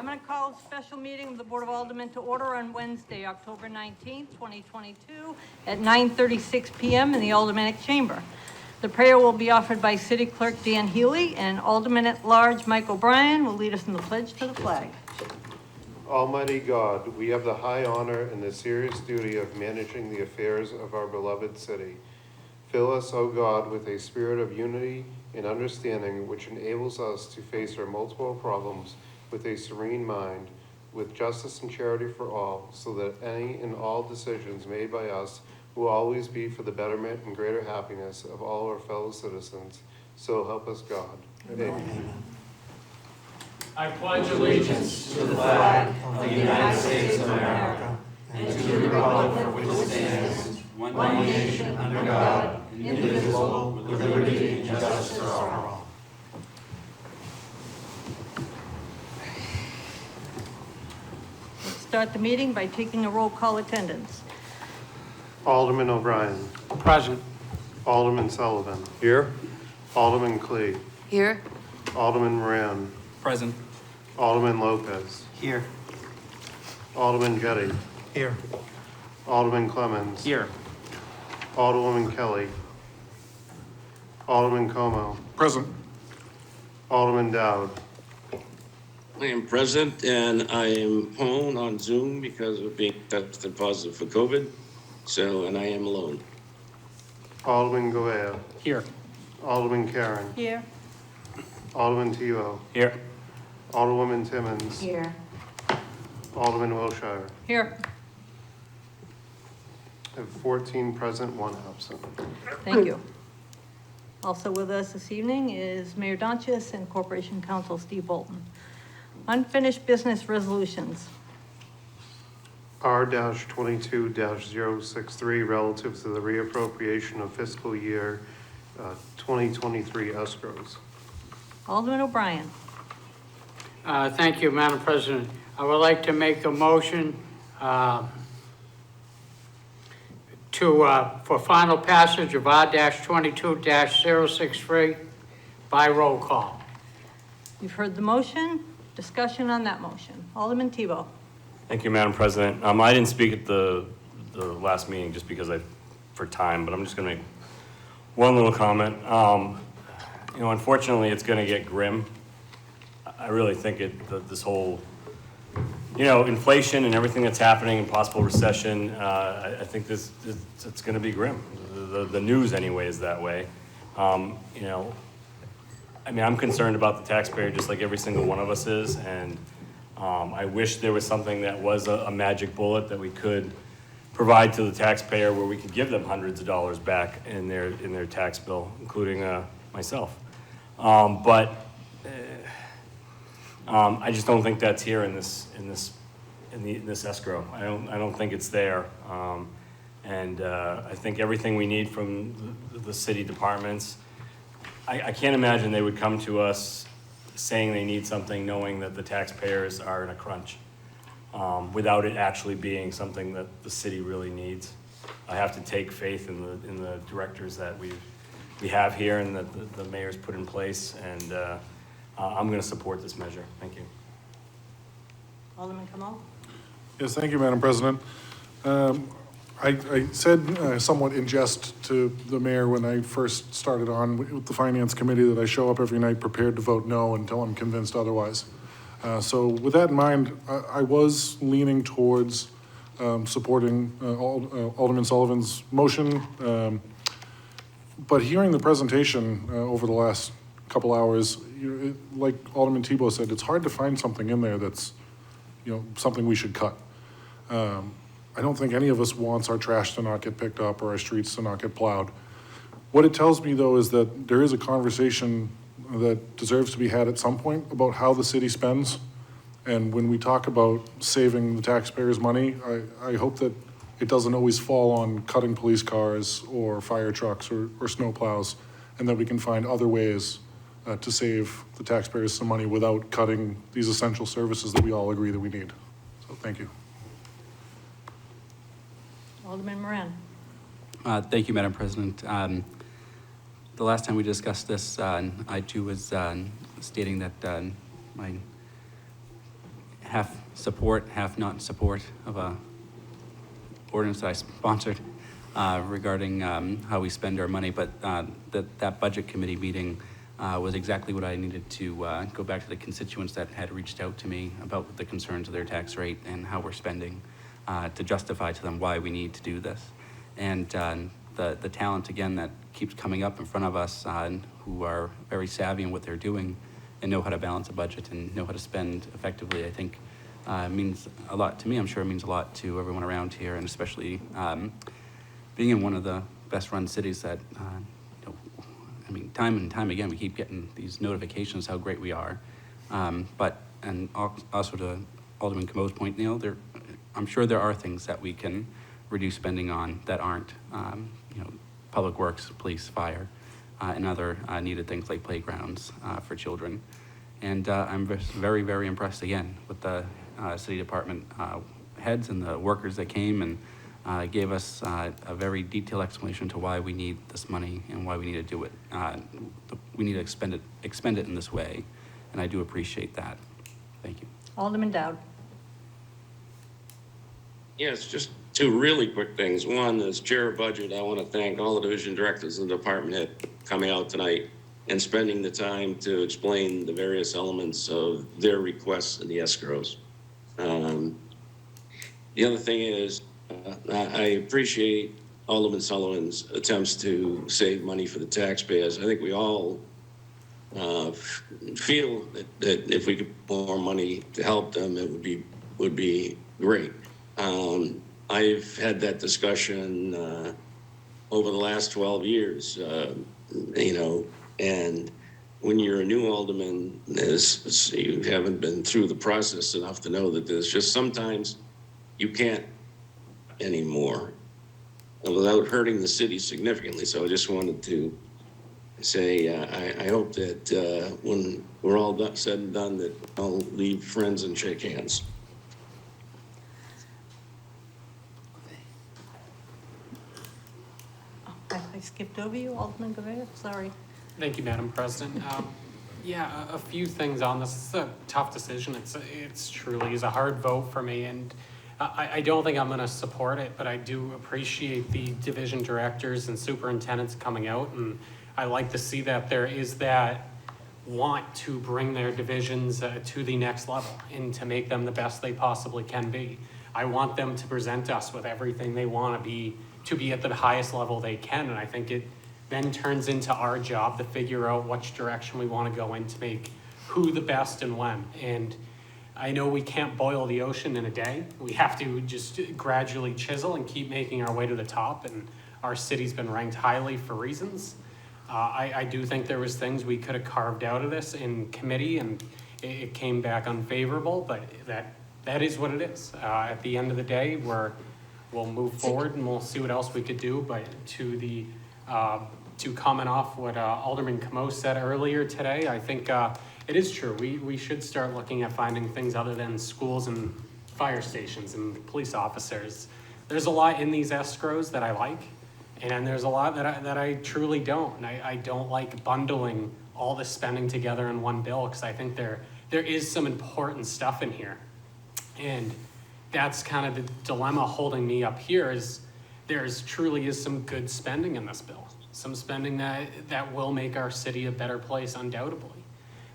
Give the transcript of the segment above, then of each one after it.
I'm going to call a special meeting of the Board of Aldermen to order on Wednesday, October 19th, 2022 at 9:36 p.m. in the Aldermanic Chamber. The prayer will be offered by City Clerk Dan Healy, and Alderman at Large Mike O'Brien will lead us in the pledge to the flag. Almighty God, we have the high honor and the serious duty of managing the affairs of our beloved city. Fill us, O God, with a spirit of unity and understanding which enables us to face our multiple problems with a serene mind, with justice and charity for all, so that any and all decisions made by us will always be for the betterment and greater happiness of all our fellow citizens. So help us God. Amen. I pledge allegiance to the flag of the United States of America and to the republic for which it stands, one nation under God, indivisible, with liberty and justice for all. Let's start the meeting by taking a roll call attendance. Alderman O'Brien. Present. Alderman Sullivan. Here. Alderman Clee. Here. Alderman Moran. Present. Alderman Lopez. Here. Alderman Jettie. Here. Alderman Clemmons. Here. Alderwoman Kelly. Alderman Como. Present. Alderman Dowd. I am present and I am home on Zoom because of being tested positive for COVID. And I am alone. Alderman Govea. Here. Alderman Karen. Here. Alderman Tebow. Here. Alderwoman Timmons. Here. Alderman Wilshire. Here. I have 14 present, 1 absent. Thank you. Also with us this evening is Mayor Donchis and Corporation Counsel Steve Bolton. Unfinished business resolutions. R-22-063 relative to the reappropriation of fiscal year 2023 escrows. Alderman O'Brien. Thank you, Madam President. I would like to make a motion for final passage of R-22-063 by roll call. You've heard the motion. Discussion on that motion. Alderman Tebow. Thank you, Madam President. I didn't speak at the last meeting just because for time, but I'm just going to make one little comment. Unfortunately, it's going to get grim. I really think this whole, inflation and everything that's happening and possible recession, I think it's going to be grim. The news anyway is that way. I'm concerned about the taxpayer just like every single one of us is, and I wish there was something that was a magic bullet that we could provide to the taxpayer where we could give them hundreds of dollars back in their tax bill, including myself. But I just don't think that's here in this escrow. I don't think it's there. And I think everything we need from the city departments, I can't imagine they would come to us saying they need something knowing that the taxpayers are in a crunch without it actually being something that the city really needs. I have to take faith in the directors that we have here and that the mayor's put in place, and I'm going to support this measure. Thank you. Alderman Kamal. Yes, thank you, Madam President. I said somewhat in jest to the mayor when I first started on with the Finance Committee that I show up every night prepared to vote no until I'm convinced otherwise. So with that in mind, I was leaning towards supporting Alderman Sullivan's motion. But hearing the presentation over the last couple hours, like Alderman Tebow said, it's hard to find something in there that's, something we should cut. I don't think any of us wants our trash to not get picked up or our streets to not get plowed. What it tells me, though, is that there is a conversation that deserves to be had at some point about how the city spends. And when we talk about saving the taxpayers' money, I hope that it doesn't always fall on cutting police cars or fire trucks or snow plows, and that we can find other ways to save the taxpayers some money without cutting these essential services that we all agree that we need. So thank you. Alderman Moran. Thank you, Madam President. The last time we discussed this, I too was stating that my half support, half not support of a ordinance that I sponsored regarding how we spend our money, but that budget committee meeting was exactly what I needed to go back to the constituents that had reached out to me about the concerns of their tax rate and how we're spending to justify to them why we need to do this. And the talent, again, that keeps coming up in front of us who are very savvy in what they're doing and know how to balance a budget and know how to spend effectively, I think means a lot to me. I'm sure it means a lot to everyone around here, and especially being in one of the best-run cities that, you know, I mean, time and time again, we keep getting these notifications how great we are. And also to Alderman Cameau's point, Neil, I'm sure there are things that we can reduce spending on that aren't, you know, public works, police, fire, and other needed things like playgrounds for children. And I'm very, very impressed again with the city department heads and the workers that came and gave us a very detailed explanation to why we need this money and why we need to do it. We need to expend it in this way, and I do appreciate that. Thank you. Alderman Dowd. Yes, just two really quick things. One, as chair of budget, I want to thank all the division directors and department head coming out tonight and spending the time to explain the various elements of their requests in the escrows. The other thing is, I appreciate Alderman Sullivan's attempts to save money for the taxpayers. I think we all feel that if we could put more money to help them, it would be great. I've had that discussion over the last 12 years, you know, and when you're a new alderman, you haven't been through the process enough to know that there's just sometimes you can't anymore without hurting the city significantly. So I just wanted to say I hope that when we're all said and done, that I'll leave friends and shake hands. I skipped over you, Alderman GOV, sorry. Thank you, Madam President. Yeah, a few things on this. It's a tough decision. It's truly is a hard vote for me, and I don't think I'm going to support it, but I do appreciate the division directors and superintendents coming out, and I like to see that there is that want to bring their divisions to the next level and to make them the best they possibly can be. I want them to present us with everything they want to be at the highest level they can, and I think it then turns into our job to figure out which direction we want to go in to make who the best and when. And I know we can't boil the ocean in a day. We have to just gradually chisel and keep making our way to the top, and our city's been ranked highly for reasons. I do think there was things we could have carved out of this in committee, and it came back unfavorable, but that is what it is. At the end of the day, we'll move forward and we'll see what else we could do. But to comment off what Alderman Cameau said earlier today, I think it is true. We should start looking at finding things other than schools and fire stations and police officers. There's a lot in these escrows that I like, and there's a lot that I truly don't. And I don't like bundling all this spending together in one bill, because I think there is some important stuff in here. And that's kind of the dilemma holding me up here, is truly is some good spending in this bill. Some spending that will make our city a better place, undoubtedly.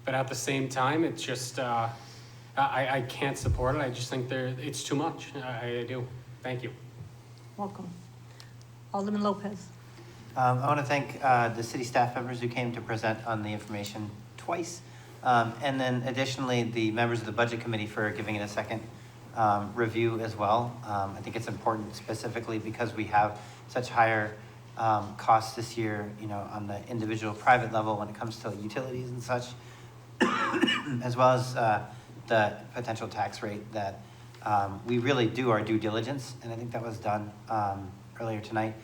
But at the same time, it's just, I can't support it. I just think it's too much. I do. Thank you. Welcome. Alderman Lopez. I want to thank the city staff members who came to present on the information twice. And then additionally, the members of the budget committee for giving it a second review as well. I think it's important specifically because we have such higher costs this year, you know, on the individual private level when it comes to utilities and such, as well as the potential tax rate, that we really do our due diligence. And I think that was done earlier tonight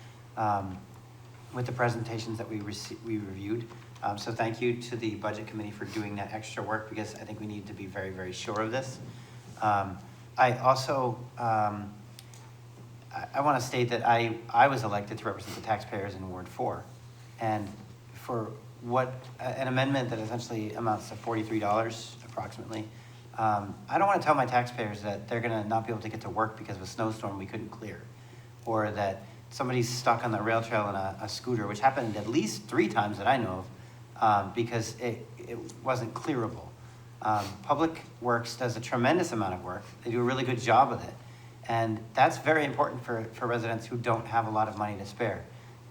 with the presentations that we reviewed. So thank you to the budget committee for doing that extra work, because I think we need to be very, very sure of this. I also, I want to state that I was elected to represent the taxpayers in Ward 4. And for an amendment that essentially amounts to $43 approximately, I don't want to tell my taxpayers that they're going to not be able to get to work because of a snowstorm we couldn't clear, or that somebody's stuck on the rail trail in a scooter, which happened at least 3 times that I know of, because it wasn't clearable. Public Works does a tremendous amount of work. They do a really good job with it. And that's very important for residents who don't have a lot of money to spare.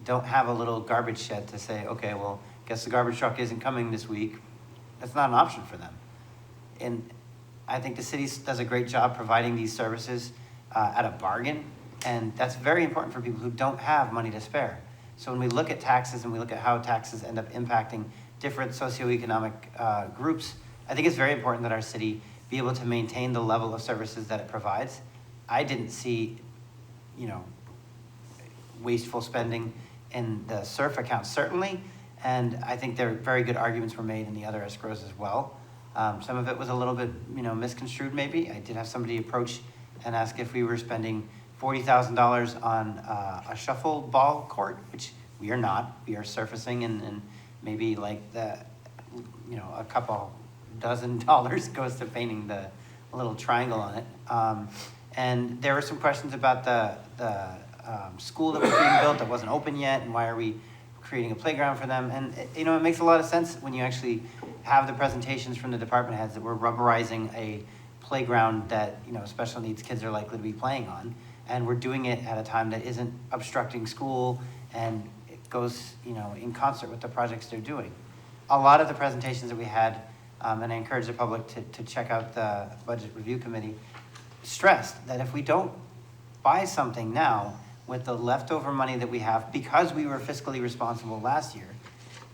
Don't have a little garbage shed to say, okay, well, guess the garbage truck isn't coming this week. That's not an option for them. And I think the city does a great job providing these services at a bargain. And that's very important for people who don't have money to spare. So when we look at taxes and we look at how taxes end up impacting different socioeconomic groups, I think it's very important that our city be able to maintain the level of services that it provides. I didn't see, wasteful spending in the SURF account, certainly. And I think there are very good arguments were made in the other escrows as well. Some of it was a little bit, misconstrued maybe. I did have somebody approach and ask if we were spending $40,000 on a shuffle ball court, which we are not. We are surfacing and maybe like a couple dozen dollars goes to painting the little triangle on it. And there were some questions about the school that was being built that wasn't open yet, and why are we creating a playground for them? And it makes a lot of sense when you actually have the presentations from the department heads that we're rubberizing a playground that special needs kids are likely to be playing on, and we're doing it at a time that isn't obstructing school, and it goes in concert with the projects they're doing. A lot of the presentations that we had, and I encourage the public to check out the Budget Review Committee, stressed that if we don't buy something now with the leftover money that we have, because we were fiscally responsible last year,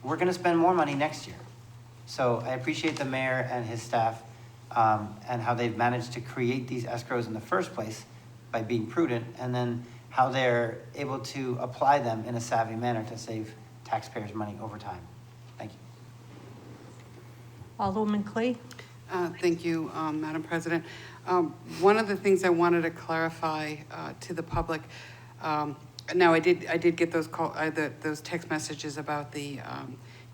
we're going to spend more money next year. So I appreciate the mayor and his staff and how they've managed to create these escrows in the first place by being prudent, and then how they're able to apply them in a savvy manner to save taxpayers money over time. Thank you. Alderwoman Clay? Thank you, Madam President. One of the things I wanted to clarify to the public, now I did get those text messages about the,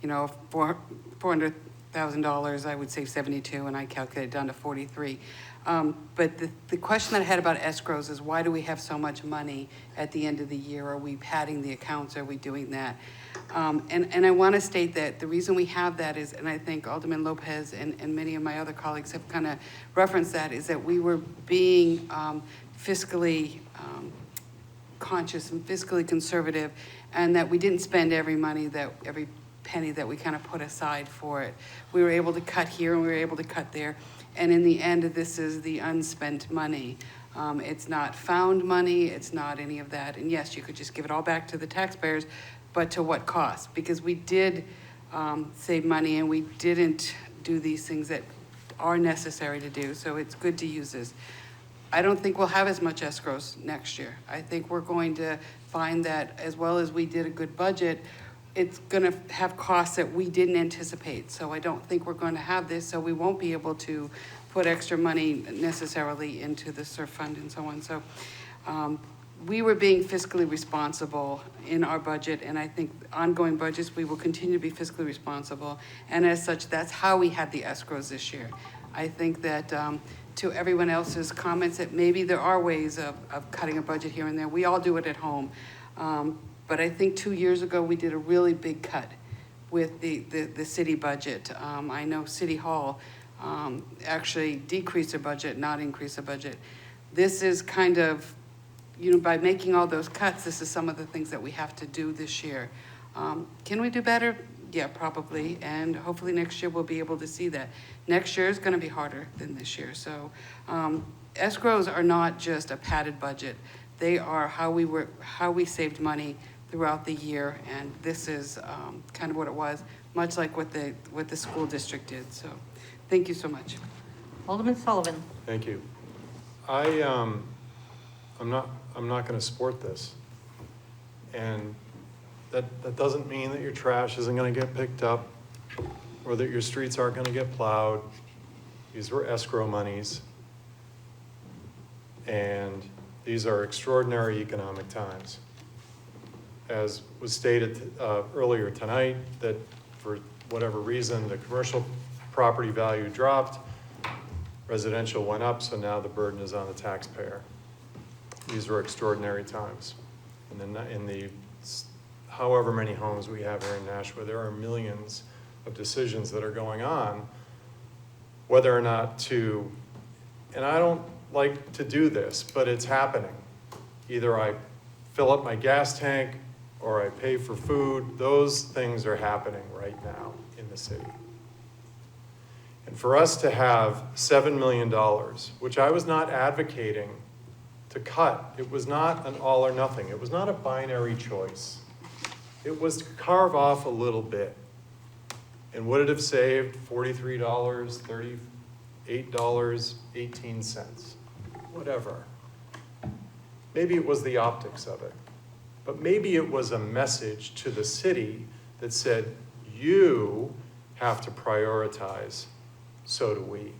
$400,000, I would save 72, and I calculated down to 43. But the question that I had about escrows is, why do we have so much money at the end of the year? Are we padding the accounts? Are we doing that? And I want to state that the reason we have that is, and I think Alderman Lopez and many of my other colleagues have kind of referenced that, is that we were being fiscally conscious and fiscally conservative, and that we didn't spend every penny that we kind of put aside for it. We were able to cut here and we were able to cut there. And in the end, this is the unspent money. It's not found money, it's not any of that. And yes, you could just give it all back to the taxpayers, but to what cost? Because we did save money and we didn't do these things that are necessary to do. So it's good to use this. I don't think we'll have as much escrows next year. I think we're going to find that as well as we did a good budget, it's going to have costs that we didn't anticipate. So I don't think we're going to have this, so we won't be able to put extra money necessarily into the SURF fund and so on. So we were being fiscally responsible in our budget, and I think ongoing budgets, we will continue to be fiscally responsible. And as such, that's how we had the escrows this year. I think that to everyone else's comments, that maybe there are ways of cutting a budget here and there. We all do it at home. But I think 2 years ago, we did a really big cut with the city budget. I know City Hall actually decreased their budget, not increase the budget. This is kind of, by making all those cuts, this is some of the things that we have to do this year. Can we do better? Yeah, probably. And hopefully next year we'll be able to see that. Next year is going to be harder than this year. So escrows are not just a padded budget. They are how we saved money throughout the year, and this is kind of what it was, much like what the school district did. So, thank you so much. Alderman Sullivan? Thank you. I'm not going to support this, and that doesn't mean that your trash isn't going to get picked up, or that your streets aren't going to get plowed. These were escrow monies, and these are extraordinary economic times. As was stated earlier tonight, that for whatever reason, the commercial property value dropped. Residential went up, so now the burden is on the taxpayer. These are extraordinary times. And then in the however many homes we have here in Nashua, there are millions of decisions that are going on, whether or not to, and I don't like to do this, but it's happening. Either I fill up my gas tank or I pay for food. Those things are happening right now in the city. And for us to have $7 million, which I was not advocating to cut, it was not an all or nothing. It was not a binary choice. It was to carve off a little bit. And would it have saved $43, $38, 18 cents? Whatever. Maybe it was the optics of it. But maybe it was a message to the city that said, you have to prioritize, so do we.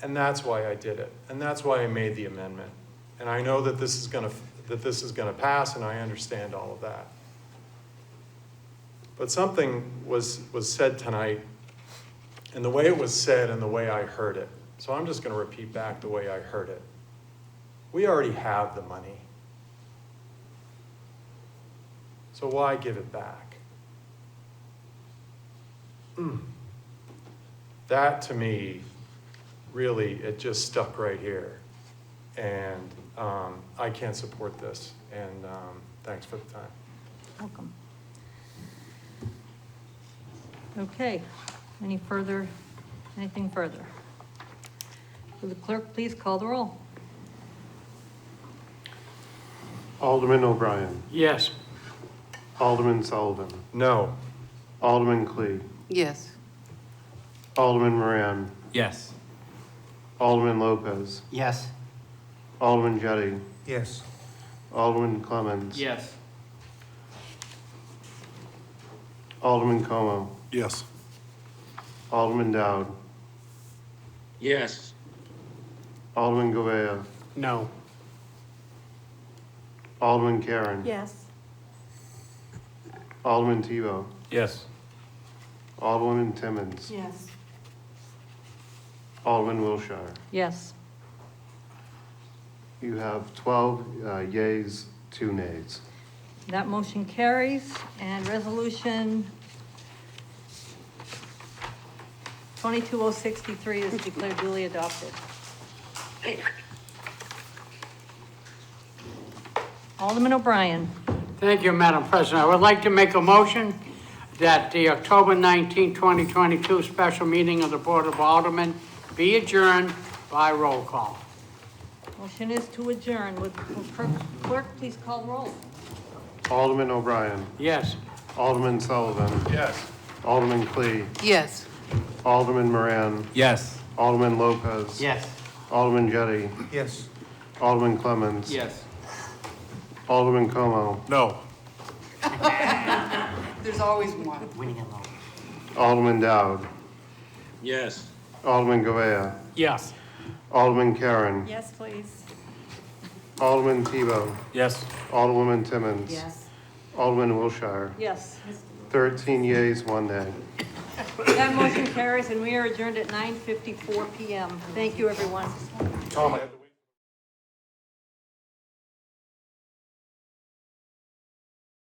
And that's why I did it. And that's why I made the amendment. And I know that this is gonna pass, and I understand all of that. But something was said tonight, and the way it was said and the way I heard it. So I'm just gonna repeat back the way I heard it. We already have the money. So why give it back? That to me, really, it just stuck right here. And I can't support this. And thanks for the time. Welcome. Okay, anything further? Will the clerk please call the roll? Alderman O'Brien. Yes. Alderman Sullivan. No. Alderman Clee. Yes. Alderman Moran. Yes. Alderman Lopez. Yes. Alderman Jettie. Yes. Alderman Clemmons. Yes. Alderman Como. Yes. Alderman Dowd. Yes. Alderman Govea. No. Alderman Karen. Yes. Alderman Tebow. Yes. Alderwoman Timmons. Yes. Alderman Wilshire. Yes. You have 12 yeas, 2 nays. That motion carries, and resolution 22063 is declared duly adopted. Alderman O'Brien. Thank you, Madam President. I would like to make a motion that the October 19, 2022 special meeting of the Board of Aldermen be adjourned by roll call. Motion is to adjourn. Would clerk please call the roll? Alderman O'Brien. Yes. Alderman Sullivan. Yes. Alderman Clee. Yes. Alderman Moran. Yes. Alderman Lopez. Yes. Alderman Jettie. Yes. Alderman Clemmons. Yes. Alderman Como. No. There's always one. Winning alone. Alderman Dowd. Yes. Alderman Govea. Yes. Alderman Karen. Yes, please. Alderman Tebow. Yes. Alderwoman Timmons. Yes. Alderman Wilshire. Yes. 13 yeas, 1 nay. That motion carries, and we are adjourned at 9:54 PM. Thank you, everyone. Tom,